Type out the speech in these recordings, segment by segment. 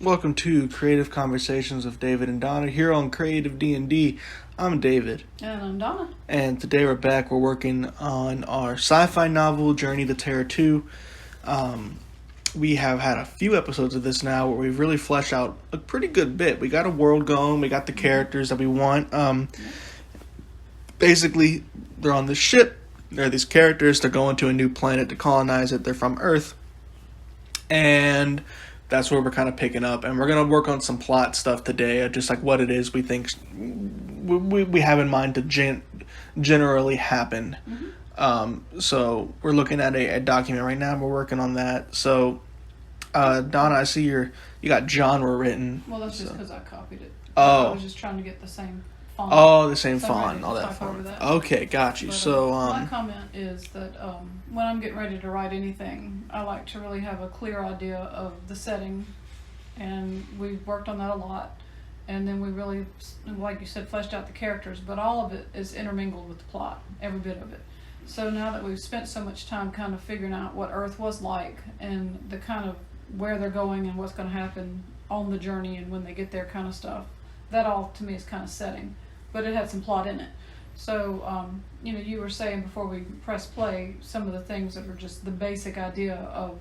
Welcome to Creative Conversations with David and Donna here on Creative D&D. I'm David. And I'm Donna. And today we're back. We're working on our sci-fi novel, Journey to Terra 2. We have had a few episodes of this now where we've really fleshed out a pretty good bit. We got a world going. We got the characters that we want. Basically, they're on this ship. There are these characters. They're going to a new planet to colonize it. They're from Earth. And that's where we're kind of picking up. And we're going to work on some plot stuff today, just like what it is we think we have in mind to generally happen. So we're looking at a document right now. We're working on that. So, Donna, I see you got genre written. Well, that's just because I copied it. Oh. I was just trying to get the same font. Oh, the same font. All that font. Okay, got you. But, so, my comment is that when I'm getting ready to write anything, I like to really have a clear idea of the setting, and we've worked on that a lot. And then we really, like you said, fleshed out the characters, but all of it is intermingled with the plot, every bit of it. So now that we've spent so much time kind of figuring out what Earth was like and the kind of where they're going and what's going to happen on the journey and when they get there kind of stuff, that all to me is kind of setting, but it had some plot in it. So, you were saying before we press play some of the things that were just the basic idea of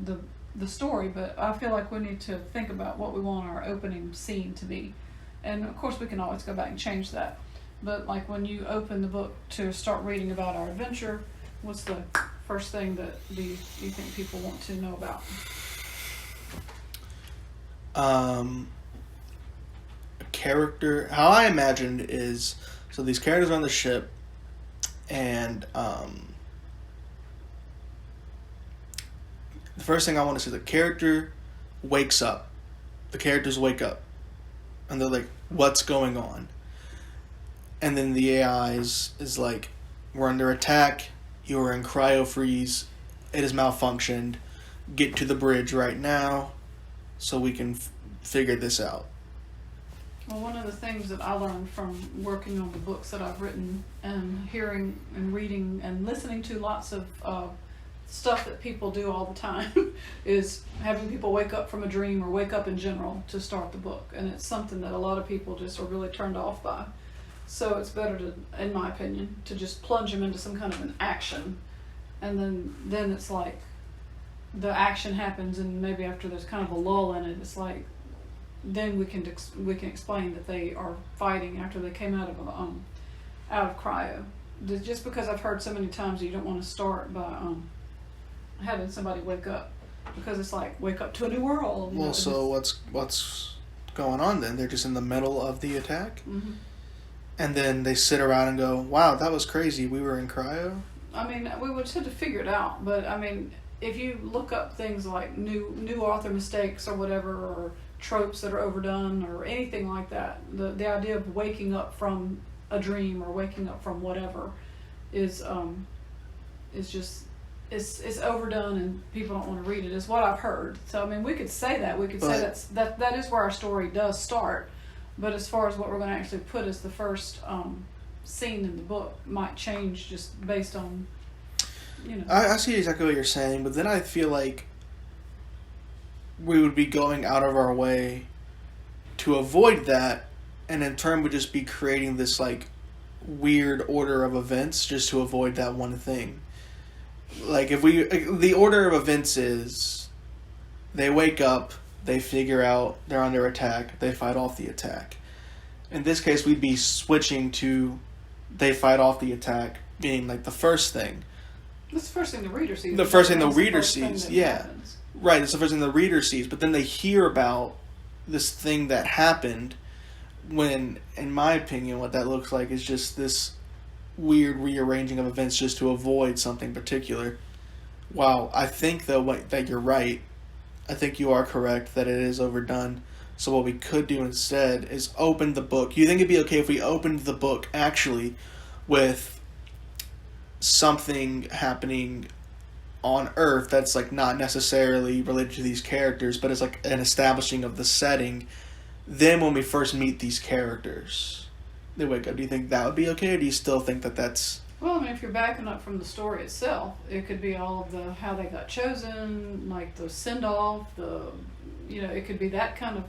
the story, but I feel like we need to think about what we want our opening scene to be. And of course we can always go back and change that. But like when you open the book to start reading about our adventure, what's the first thing that you think people want to know about? A character, how I imagined is, so these characters are on the ship, and the first thing I want to see, the character wakes up. The characters wake up. And they're like, what's going on? And then the AI is like, we're under attack. You are in cryo freeze. It has malfunctioned. Get to the bridge right now so we can figure this out. Well, one of the things that I learned from working on the books that I've written and hearing and reading and listening to lots of stuff that people do all the time is having people wake up from a dream or wake up in general to start the book. And it's something that a lot of people just are really turned off by. So it's better to, in my opinion, to just plunge them into some kind of an action. And then it's like the action happens, and maybe after there's kind of a lull in it, it's like then we can explain that they are fighting after they came out of cryo. Just because I've heard so many times you don't want to start by having somebody wake up, because it's like wake up to a new world. Well, so what's going on then? They're just in the middle of the attack, and then they sit around and go, "Wow, that was crazy. We were in cryo." I mean, we would have to figure it out, but I mean, if you look up things like new author mistakes or whatever, or tropes that are overdone or anything like that, the idea of waking up from a dream or waking up from whatever is just it's overdone, and people don't want to read it, is what I've heard. So I mean, we could say that say that is where our story does start, but as far as what we're going to actually put as the first scene in the book might change just based on I see exactly what you're saying, but then I feel like we would be going out of our way to avoid that, and in turn would just be creating this like weird order of events just to avoid that one thing. Like the order of events is they wake up, they figure out they're under attack, they fight off the attack. In this case, we'd be switching to they fight off the attack being like the first thing. That's the first thing the reader sees. The first thing the reader sees, yeah. Happens. Right, it's the first thing the reader sees, but then they hear about this thing that happened when, in my opinion, what that looks like is just this weird rearranging of events just to avoid something particular. Wow, I think, though, that you're right. I think you are correct that it is overdone. So what we could do instead is open the book. You think it'd be okay if we opened the book, actually, with something happening on Earth that's like not necessarily related to these characters, but it's like an establishing of the setting. Then when we first meet these characters, they wake up. Do you think that would be okay, or do you still think that that's... Well, I mean, if you're backing up from the story itself, it could be all of the how they got chosen, like the send-off, the it could be that kind of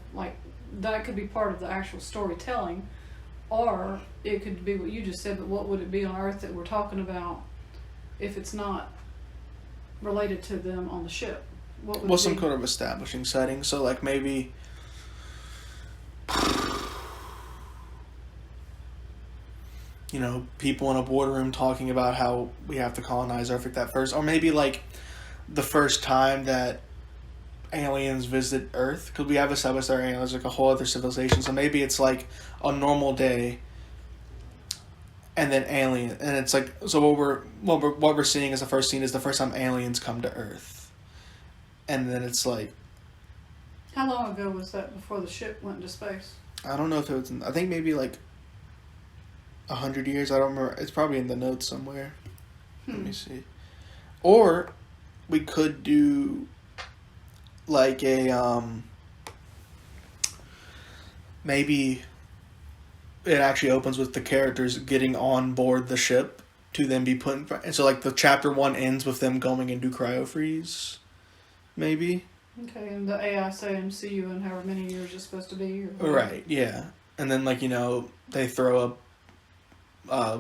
that could be part of the actual storytelling, or it could be what you just said. But what would it be on Earth that we're talking about if it's not related to them on the ship? What would some kind of establishing setting. So like maybe. People in a boardroom talking about how we have to colonize Earth at that first, or maybe like the first time that aliens visit Earth, because we have established our aliens like a whole other civilization. So maybe it's like a normal day, and then and it's like so what we're seeing as the first scene is the first time aliens come to Earth, and then it's like. How long ago was that before the ship went into space? I don't know if it was. I think maybe like 100 years. I don't remember. It's probably in the notes somewhere. Let me see. Or we could do like a maybe it actually opens with the characters getting on board the ship to then be put in, and so like the chapter 1 ends with them going into cryo-freeze. Maybe. Okay, and the AI saying see you in however many years it's supposed to be. Or right, yeah. And then they throw a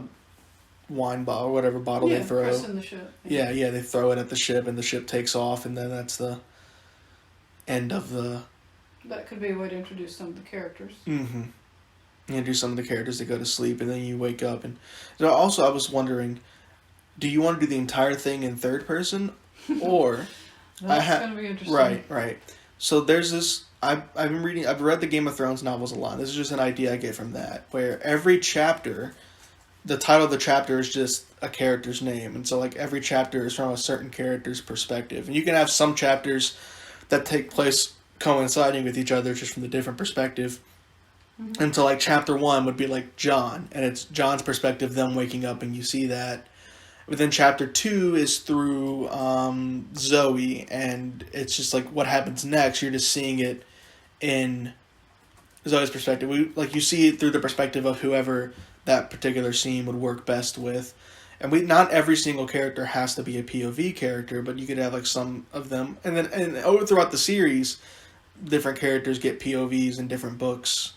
wine bottle or whatever bottle they throw. Christen the ship. Yeah, they throw it at the ship and the ship takes off, and then that's the end of the... That could be a way to introduce some of the characters. Mm-hmm. Introduce some of the characters that go to sleep, and then you wake up. And so also I was wondering, do you want to do the entire thing in third person? Or... That's going to be interesting. Right. So there's this... I've read the Game of Thrones novels a lot. This is just an idea I get from that, where every chapter... The title of the chapter is just a character's name. And so, like, every chapter is from a certain character's perspective. And you can have some chapters that take place coinciding with each other just from the different perspective. Mm-hmm. And so, like, chapter 1 would be, like, John. And it's John's perspective, them waking up, and you see that. But then chapter 2 is through Zoe. And it's just, like, what happens next. You're just seeing it in Zoe's perspective. You see it through the perspective of whoever... that particular scene would work best with. And not every single character has to be a POV character, but you could have like some of them. And then throughout the series, different characters get POVs in different books.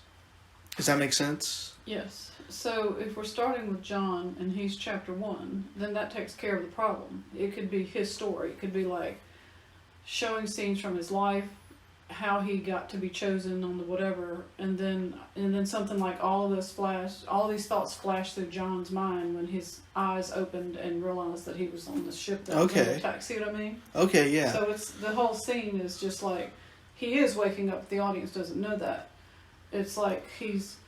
Does that make sense? Yes. So if we're starting with John and he's chapter 1, then that takes care of the problem. It could be his story. It could be like showing scenes from his life, how he got to be chosen on the whatever, and then something like all these thoughts flashed through John's mind when his eyes opened and realized that he was on the ship that was under attack. See what I mean? Okay, yeah. So it's the whole scene is just like he is waking up. The audience doesn't know that. It's like he's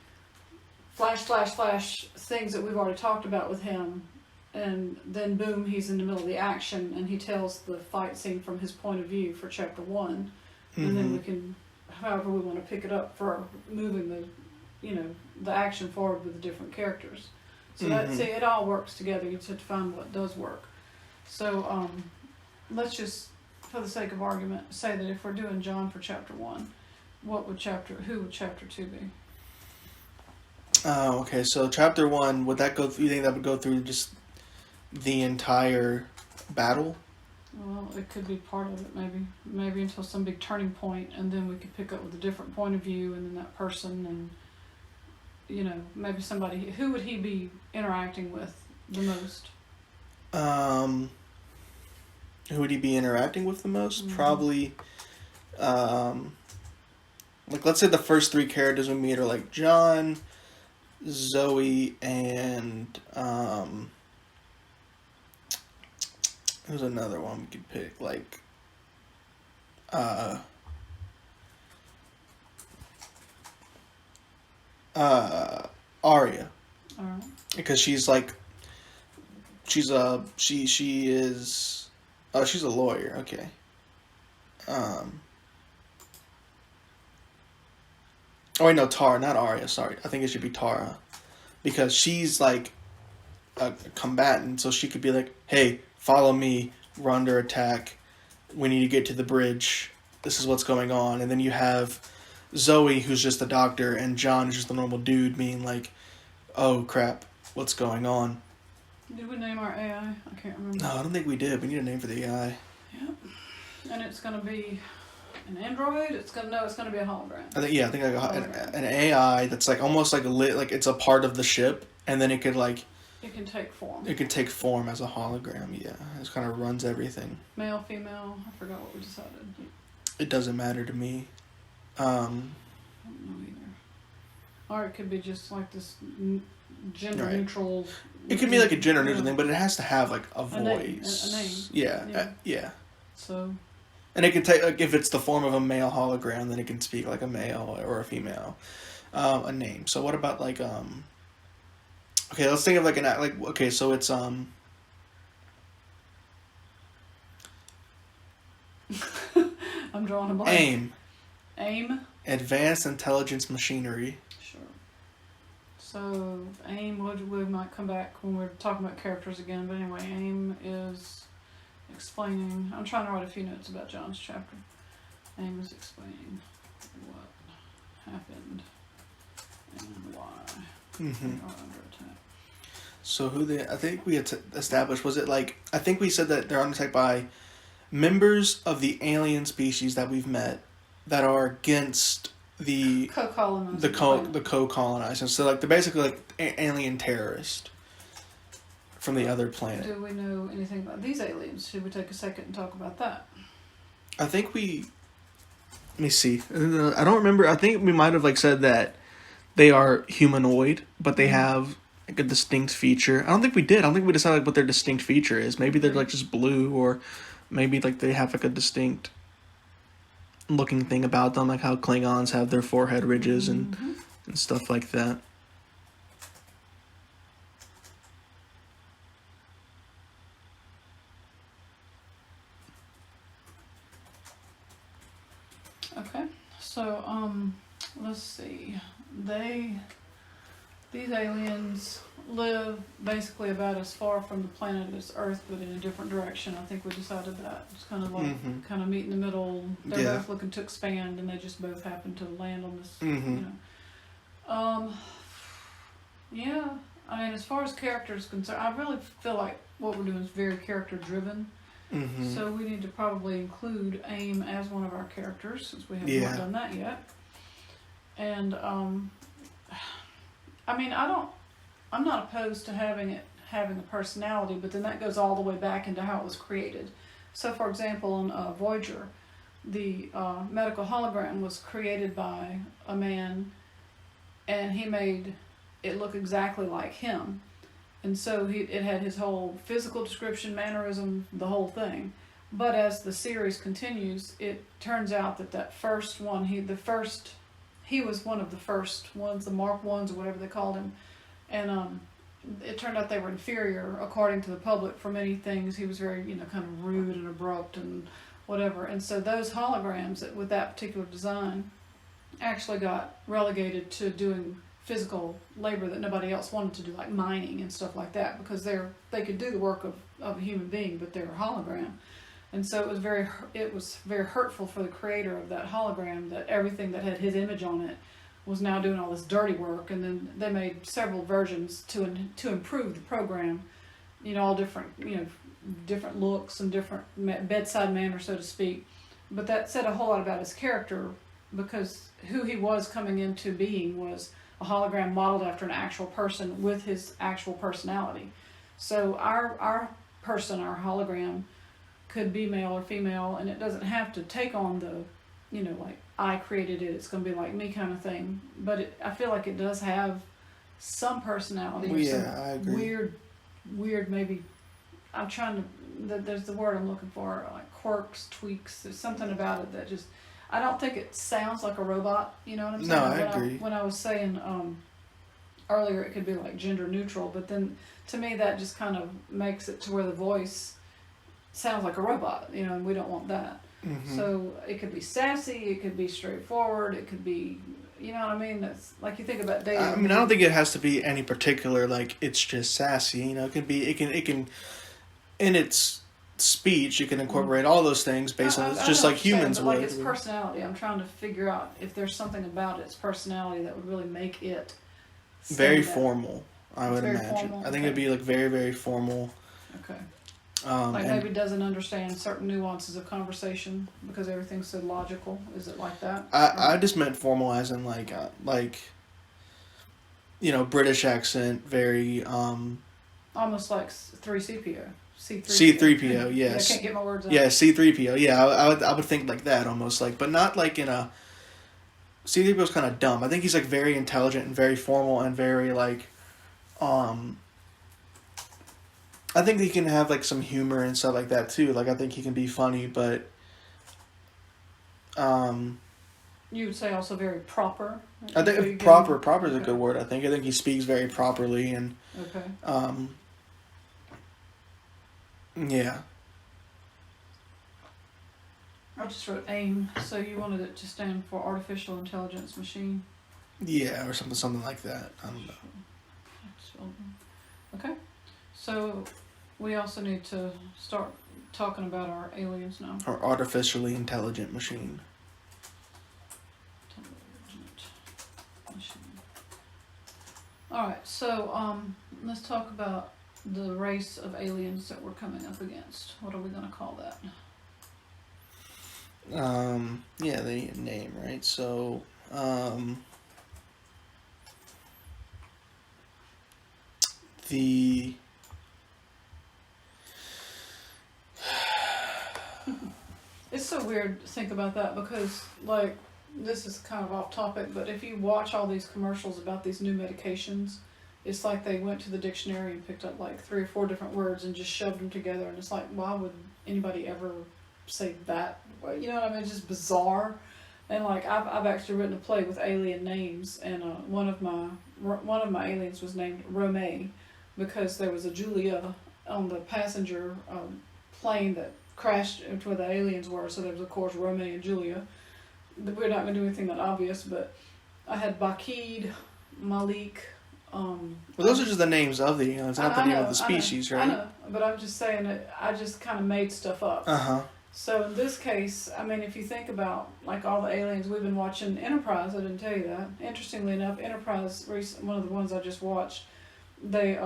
flash things that we've already talked about with him, and then boom, he's in the middle of the action and he tells the fight scene from his point of view for chapter 1. And then we can, however we want to pick it up for moving the action forward with the different characters. So it all works together. You just have to find what does work. So let's just, for the sake of argument, say that if we're doing John for chapter 1, who would chapter 2 be? Okay, so chapter 1, you think that would go through just the entire battle? Well, it could be part of it, maybe until some big turning point, and then we could pick up with a different point of view, and then that person, and maybe somebody. Who would he be interacting with the most? Who would he be interacting with the most? Mm-hmm. Probably, let's say the first 3 characters we meet are like John, Zoe, and there's another one we could pick, like, Arya. Alright. Because she's a lawyer, okay. Oh wait, no, Tara, not Arya, sorry. I think it should be Tara. Because she's like a combatant, so she could be like, hey, follow me, we're under attack, we need to get to the bridge, this is what's going on. And then you have Zoe, who's just a doctor, and John is just a normal dude being like, oh crap, what's going on? Did we name our AI? I can't remember. No, I don't think we did. We need a name for the AI. Yep. And it's going to be an android? It's gonna be a hologram. I think like an AI that's like almost like like it's a part of the ship, and then it could like. It can take form. It can take form as a hologram. Yeah, it kind of runs everything. Male, female. I forgot what we decided. It doesn't matter to me. I don't know either. Or it could be just like this gender neutral. It could be like a gender neutral thing, but it has to have like a voice. A name. Yeah, yeah. So. And it can take like if it's the form of a male hologram, then it can speak like a male or a female. A name. So what about like Okay, let's think of like okay, so it's I'm drawing a blank. AIM. Advanced Intelligence Machinery. Sure. So AIM, we might come back when we're talking about characters again, but anyway, AIM is explaining. I'm trying to write a few notes about John's chapter. AIM is explaining what happened and why they are under attack. So I think we had established, was it like, I think we said that they're under attack by members of the alien species that we've met that are against the co-colonizers. So like they're basically like alien terrorists from the other planet. Do we know anything about these aliens? Should we take a second and talk about that? I think let me see. I don't remember. I think we might have like said that they are humanoid, but they have like a distinct feature. I don't think we did. I don't think we decided like what their distinct feature is. Maybe they're like just blue, or maybe like they have like a distinct looking thing about them, like how Klingons have their forehead ridges and stuff like that. Okay, so let's see. These aliens live basically about as far from the planet as Earth, but in a different direction. I think we decided that. It's kind of like kind of meet in the middle. They're both looking to expand, and they just both happen to land on this. You know. Yeah. I mean, as far as characters concerned, I really feel like what we're doing is very character driven. So we need to probably include AIM as one of our characters, since we have not done that yet. And I mean, I'm not opposed to having a personality, but then that goes all the way back into how it was created. So, for example, on Voyager, the medical hologram was created by a man, and he made it look exactly like him. And so it had his whole physical description, mannerism, the whole thing. But as the series continues, it turns out that first one, he was one of the first ones, the Mark Ones or whatever they called him. And it turned out they were inferior, according to the public, for many things. He was very, kind of rude and abrupt and whatever. And so those holograms with that particular design actually got relegated to doing physical labor that nobody else wanted to do, like mining and stuff like that, because they could do the work of a human being, but they're a hologram. And so it was very hurtful for the creator of that hologram that everything that had his image on it was now doing all this dirty work. And then they made several versions to improve the program, all different, different looks and different bedside manner, so to speak. But that said a whole lot about his character, because who he was coming into being was a hologram modeled after an actual person with his actual personality. So our person, our hologram, could be male or female, and it doesn't have to take on the, like I created it, it's going to be like me kind of thing. But I feel like it does have some personality. Well, yeah, I agree. Weird, maybe. I'm trying to. There's the word I'm looking for, like quirks, tweaks. There's something about it that just. I don't think it sounds like a robot. You know what I'm saying? No, I agree. When I was saying earlier, it could be like gender neutral, but then to me that just kind of makes it to where the voice sounds like a robot, and we don't want that. So it could be sassy, it could be straightforward, it could be, you know what I mean? That's like you think about dating. I mean, I don't think it has to be any particular, like it's just sassy. It can, in its speech, you can incorporate all those things based on it's just like humans would. Like its personality, I'm trying to figure out if there's something about its personality that would really make it very formal. I would imagine. Formal? I think it'd be like very, very formal. Okay. Like maybe doesn't understand certain nuances of conversation because everything's so logical. Is it like that? I just meant formal as in like British accent, very almost like 3CPO. C3PO, yes. I can't get my words out. Yeah, C3PO. Yeah, I would think like that almost like, but not like in a. C3PO's kind of dumb. I think he's like very intelligent and very formal and very like, I think he can have like some humor and stuff like that too. Like I think he can be funny, but. You would say also very proper. I think proper is a good word. I think he speaks very properly and. Okay. Yeah. I just wrote AIM, so you wanted it to stand for Artificial Intelligence Machine. Yeah, or something like that. I don't know. Okay. So we also need to start talking about our aliens now. Or artificially intelligent machine. Alright, so let's talk about the race of aliens that we're coming up against. What are we going to call that? Yeah, they need a name, right? So, It's so weird to think about that because, like, this is kind of off topic, but if you watch all these commercials about these new medications, it's like they went to the dictionary and picked up like 3 or 4 different words and just shoved them together, and it's like, why would anybody ever say that? Well, you know what I mean? It's just bizarre. And like I've actually written a play with alien names, and one of my aliens was named Rome because there was a Julia on the passenger plane that crashed into where the aliens were. So there was of course Rome and Julia. We're not going to do anything that obvious, but I had Bakid, Malik. Well, those are just the names of the aliens, not the name of the species, right? I know, but I'm just saying that I just kind of made stuff up. So in this case, I mean, if you think about like all the aliens we've been watching, Enterprise, I didn't tell you that. Interestingly enough, Enterprise, one of the ones I just watched, they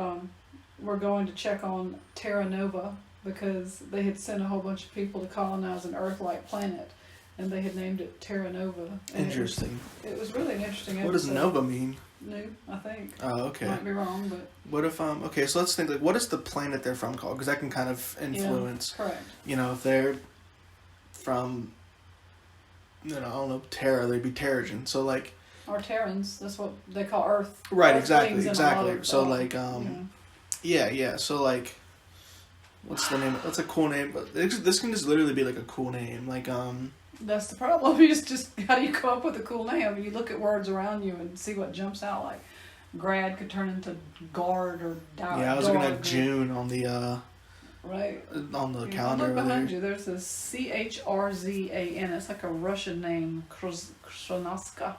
were going to check on Terra Nova because they had sent a whole bunch of people to colonize an Earth-like planet, and they had named it Terra Nova. Interesting. It was really an interesting episode. What does Nova mean? New, I think. Oh, okay. Might be wrong, but. What if okay? So let's think like, what is the planet they're from called? Because that can kind of influence. Yeah, correct. If they're from, I don't know, Terra, they'd be Terrigen. So like. Or Terrans. That's what they call Earth. Right. Earthlings Exactly. So like yeah. Yeah. So like, what's the name? What's a cool name? But this can just literally be like a cool name, like That's the problem. You just how do you come up with a cool name? You look at words around you and see what jumps out. Like grad could turn into guard or dog. Yeah, I was looking at June on the right on the calendar. Look behind you. There's this Chrzan. It's like a Russian name, Kronoska.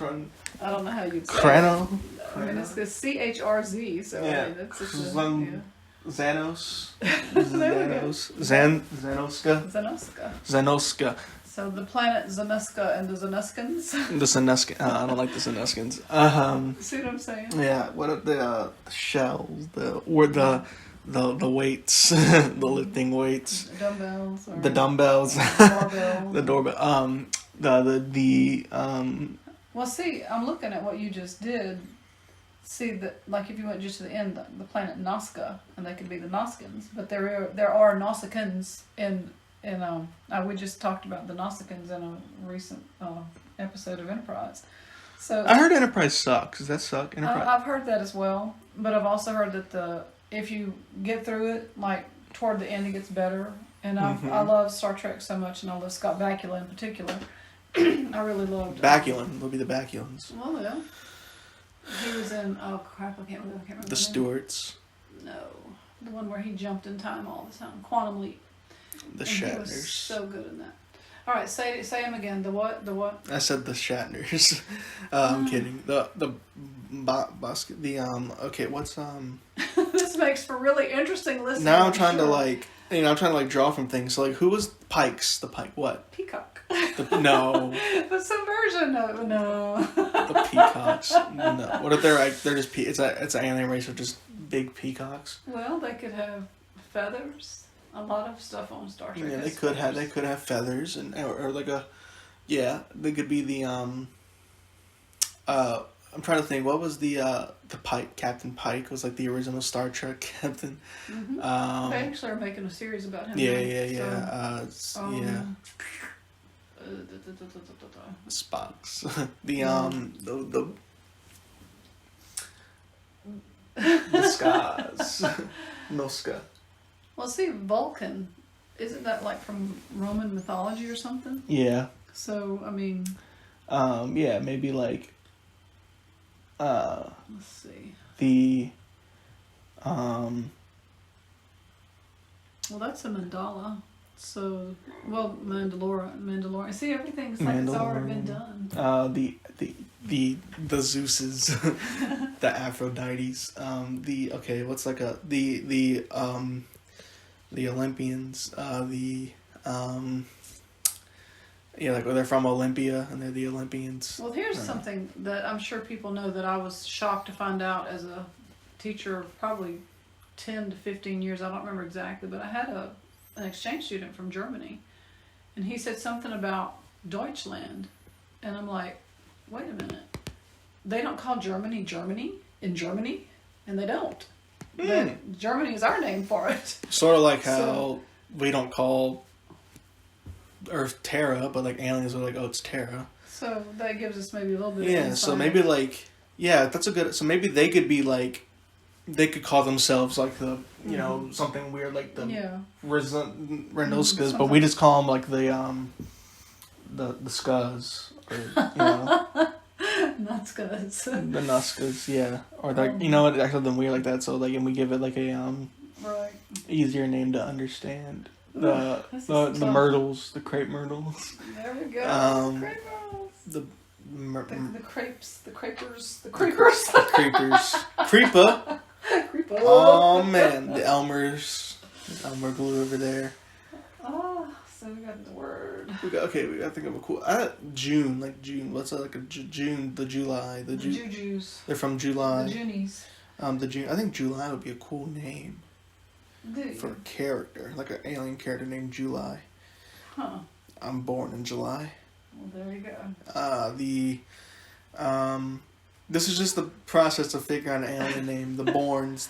I don't know how you say Krano. I mean, it's Chrz. So yeah, I mean, it's Xanos. Zenoska. So the planet Zenuska and the Zenuskans. The Zenuskans. I don't like the Zenuskans. See what I'm saying? Yeah. What are the shells? The weights, the lifting weights. Dumbbells. The dumbbells. Doorbell. The doorbell. Well, see, I'm looking at what you just did. See that, like, if you went just to the end, the planet Nazca, and they could be the Noskans, but there are Nausicaans in we just talked about the Nausicaans in a recent episode of Enterprise. So I heard Enterprise sucks. Does that suck? Enterprise? I've heard that as well, but I've also heard that if you get through it, like toward the end, it gets better. And I love Star Trek so much, and I love Scott Bakula in particular. I really loved Bakulan. Will be the Bakulans. Well, yeah. He was in, oh crap, I can't remember. The Stewarts. No. The one where he jumped in time all the time. Quantum Leap. The and Shatners. He was so good in that. Alright, say him again. The what? The what? I said the Shatners. I'm kidding. Okay, what's This makes for really interesting listening. Now I'm trying to draw from things. So like, who was Pikes? The Pike, what? Peacock. No. The subversion of, no. The peacocks. No. What if they're just, it's an alien race of just big peacocks? Well, they could have feathers. A lot of stuff on Star Trek. Yeah, has they could have feathers or like a, yeah, they could be the I'm trying to think, what was the Pike, Captain Pike was like the original Star Trek captain. They actually are making a series about him. Yeah. Spock's the Scars. Milska. Well, see, Vulcan, isn't that like from Roman mythology or something? Yeah. So, I mean... yeah, maybe like... let's see. The... Well, that's a mandala. So, well, Mandalorian. See, everything's like it's already been done. The Zeuses, the Aphrodites. What's like the Olympians. Like they're from Olympia and they're the Olympians. Well, here's something that I'm sure people know that I was shocked to find out as a teacher of probably 10 to 15 years. I don't remember exactly, but I had an exchange student from Germany, and he said something about Deutschland, and I'm like, wait a minute, they don't call Germany in Germany, and they don't. Germany is our name for it. Sort of like how we don't call Earth Terra, but like aliens are like, oh, it's Terra. So that gives us maybe a little bit of insight. So maybe like, that's a good, so maybe they could be like, they could call themselves like the, something weird like the Renoskas, but we just call them like the Sqs, or, Not Sqs. The Nuskas, yeah. Or like, it's actually them weird like that, so like, and we give it like a, right. easier name to understand. The myrtles, the crepe myrtles. There we go. Crepe myrtles. The crepes, the crepers, the creepers. The creepers. Creepa. Creepa. Oh man, the Elmers. Elmer glue over there. Oh, so we got the word. We got to think of a cool. June. What's that, like a June? The July. The Jujus. They're from July. The Junies. The June. I think July would be a cool name. For a character, like an alien character named July. Huh. I'm born in July. Well, there you go. This is just the process of figuring out an alien name. The Borns,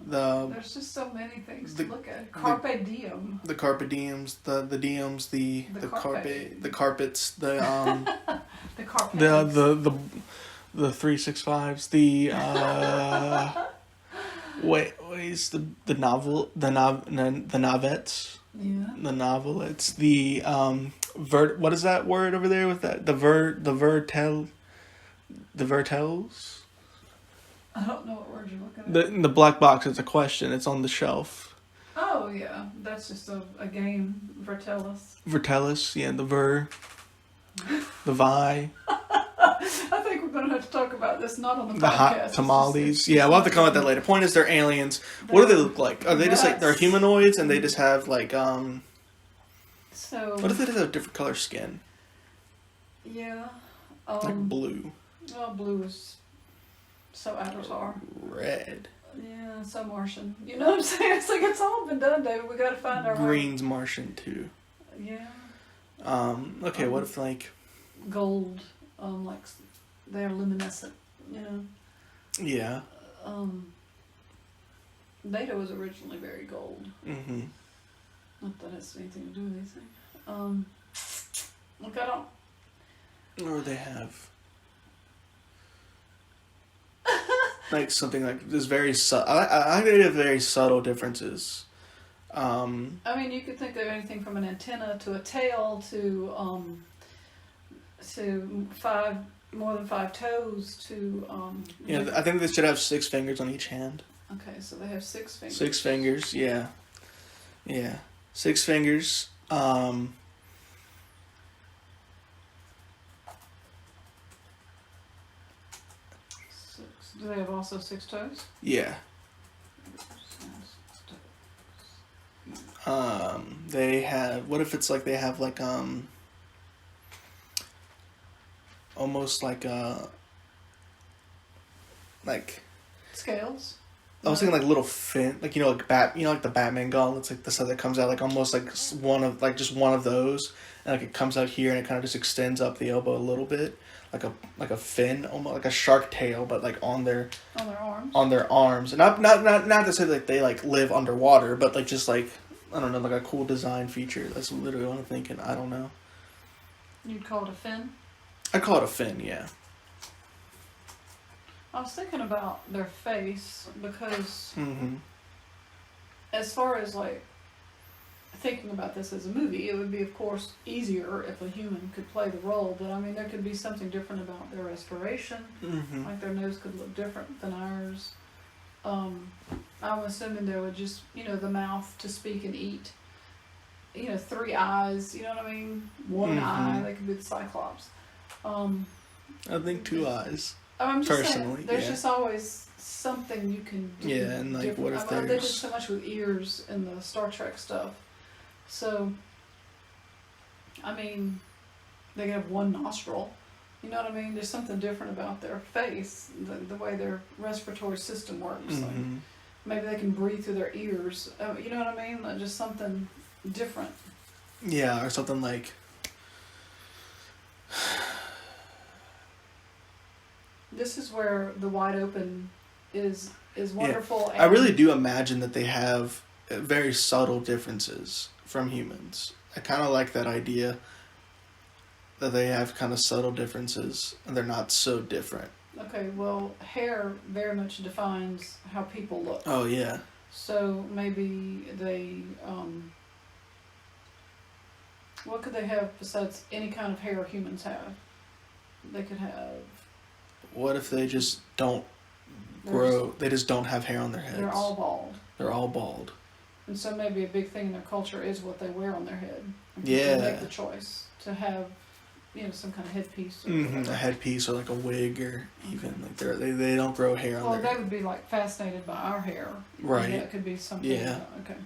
There's just so many things to look at. Carpe diem. The carpe diems, the diems, the carpets, the carpets, the carpets. The 365s, the the novets. Yeah. The novelettes. The what is that word over there with that? The vertels? I don't know what word you're looking at. The black box is a question. It's on the shelf. Oh yeah, that's just a game. Vertellus, yeah, the vi. I think we're going to have to talk about this, not on the podcast. The hot tamales. Yeah, we'll have to come at that later. Point is, they're aliens. What do they look like? Are they just like, they're humanoids and they just have like, So... What if they just have different color skin? Yeah. Like blue. Well, blue is so Avatar. Red. Yeah, so Martian. You know what I'm saying? It's like, it's all been done, David. We got to find our Green's Martian too. Yeah. Okay, what if like... Gold. Like they're luminescent, Yeah. Beta was originally very gold. Mm-hmm. Not that it has anything to do with anything. Look, I don't... Or they have... like something like this very subtle... I think they have very subtle differences. I mean, you could think of anything from an antenna to a tail to more than 5 toes to Yeah, I think they should have 6 fingers on each hand. Okay, so they have 6 fingers. 6 fingers, yeah. 6 fingers. Do they have also 6 toes? Yeah. They have, what if it's like they have like almost like like scales? I was thinking like little fin, like like the Batman gauntlets, like the stuff that comes out like almost like just one of those, and like it comes out here and it kind of just extends up the elbow a little bit, like a fin, almost like a shark tail, but like on their arms. On their arms, and not to say that they like live underwater, but like just like I don't know, like a cool design feature. That's literally what I'm thinking. I don't know. You'd call it a fin? I'd call it a fin, yeah. I was thinking about their face because, Mm-hmm. as far as like thinking about this as a movie, it would be, of course, easier if a human could play the role. But I mean, there could be something different about their respiration. Mm-hmm. Like their nose could look different than ours. I'm assuming there would just, the mouth to speak and eat. 3 eyes. You know what I mean? One eye. They could be the Cyclops. I think 2 eyes. I'm just Personally, saying, there's yeah. just always something you can do. Yeah, and like, different. what if They did there's so much with ears in the Star Trek stuff. So, I mean, they could have one nostril. You know what I mean? There's something different about their face, the way their respiratory system works. Mm-hmm. Like, maybe they can breathe through their ears. You know what I mean? Like just something different. Yeah, or something like. This is where the wide open is wonderful. Yeah. I really do imagine that they have very subtle differences from humans. I kind of like that idea that they have kind of subtle differences and they're not so different. Okay, well, hair very much defines how people look. Oh, yeah. So maybe they, what could they have besides any kind of hair humans have? They could have... What if they just don't grow, they just don't have hair on their heads? They're all bald. They're all bald. And so maybe a big thing in their culture is what they wear on their head. And Yeah. people make the choice to have, some kind of headpiece. Or A headpiece or like a wig or even like they don't grow hair on Well, their they would be like fascinated by our hair. Right. Yeah, it could be something. Yeah. Okay.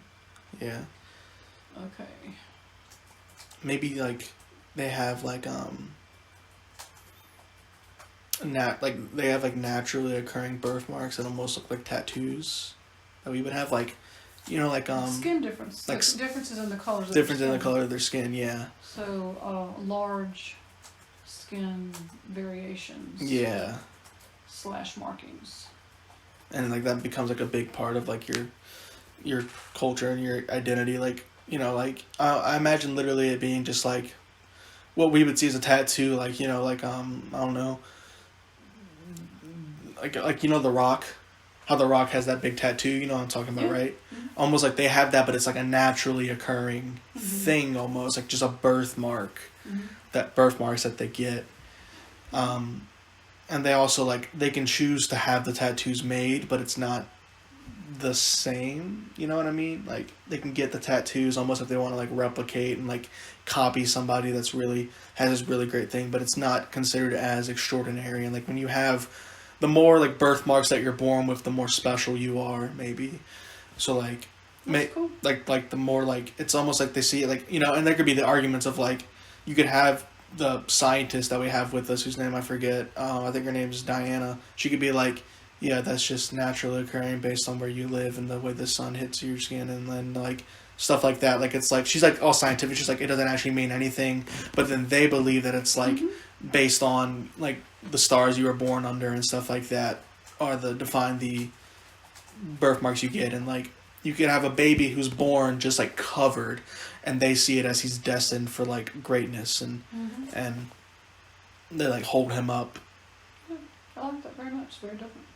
Yeah. Okay. Maybe like they have like they have like naturally occurring birthmarks that almost look like tattoos that we would have, like skin difference, like differences in the colors. Difference in the color of their skin, yeah. So large skin variations. Yeah. / markings. And like that becomes like a big part of like your culture and your identity. Like I imagine literally it being just like what we would see as a tattoo. Like I don't know. Like The Rock, how The Rock has that big tattoo, you know what I'm talking about, right? Mm-hmm. Almost like they have that, but it's like a naturally occurring thing, almost like just a birthmark, birthmarks that they get. And they also they can choose to have the tattoos made, but it's not the same, you know what I mean? Like they can get the tattoos almost if they want to replicate and copy somebody that's really has this really great thing, but it's not considered as extraordinary. And when you have the more birthmarks that you're born with, the more special you are, maybe. So cool. The more it's almost like they see it and there could be the arguments of you could have the scientist that we have with us, whose name I forget. I think her name is Diana. She could be yeah, that's just naturally occurring based on where you live and the way the sun hits your skin, and then stuff like that. It's she's all scientific. She's it doesn't actually mean anything, but then they believe that it's based on the stars you were born under and stuff like that are define the birthmarks you get. And you could have a baby who's born just covered, and they see it as he's destined for greatness, and they hold him up. Yeah, I like that very much. It's very different.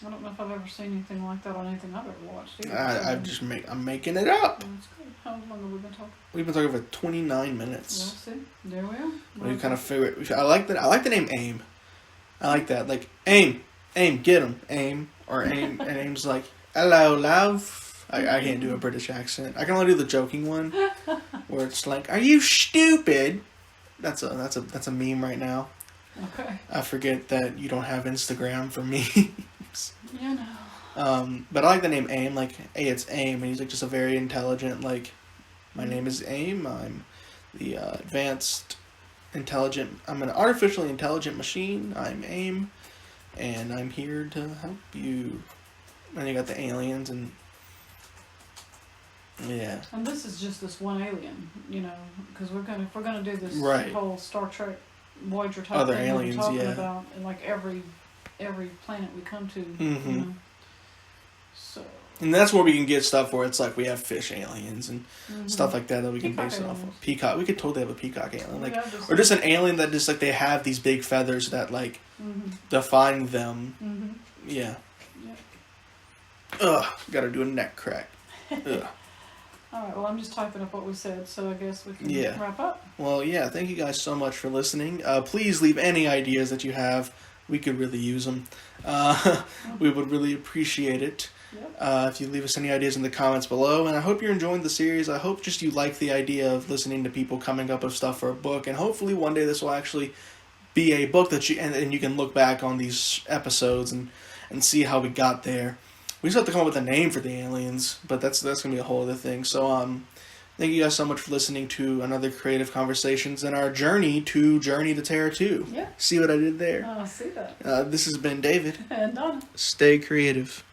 I don't know if I've ever seen anything like that on anything I've ever watched either. I'm making it up. That's good. How long have we been talking? We've been talking for 29 minutes. Well, see, there we are. We kind of figure it. I like the name AIM. I like that. AIM, get him, AIM, or AIM, and AIM's hello, love. I can't do a British accent. I can only do the joking one, where it's are you stupid? That's a meme right now. Okay. I forget that you don't have Instagram for me. Yeah, no. But I like the name AIM. Hey, it's AIM, and he's just a very intelligent. My name is AIM. I'm the advanced intelligent. I'm an artificially intelligent machine. I'm AIM, and I'm here to help you. And you got the aliens and yeah. And this is just this one alien, you know, because if we're gonna do this Right. whole Star Trek Voyager type Other thing aliens, we're talking yeah. about, and like every planet we come to, Mm-hmm. you know. So. And that's where we can get stuff where it's like we have fish aliens and Mm-hmm. stuff like that we can Peacock base it off aliens. of. Peacock. We could totally have a peacock alien, like, Yeah, just or just an alien that just like they have these big feathers that like Mm-hmm. define them. Mm-hmm. Yeah. Yep. Ugh. Got to do a neck crack. Ugh. All right. Well, I'm just typing up what we said, so I guess we can Yeah. wrap up. Well, yeah. Thank you guys so much for listening. Please leave any ideas that you have. We could really use them. We would really appreciate it. Yep. If you leave us any ideas in the comments below. And I hope you're enjoying the series. I hope just you like the idea of listening to people coming up with stuff for a book. And hopefully one day this will actually be a book that and you can look back on these episodes and see how we got there. We just have to come up with a name for the aliens, but that's going to be a whole other thing. So thank you guys so much for listening to another Creative Conversations and our journey to Terra 2. Yeah. See what I did there? I see that. This has been David. And Donna. Stay creative.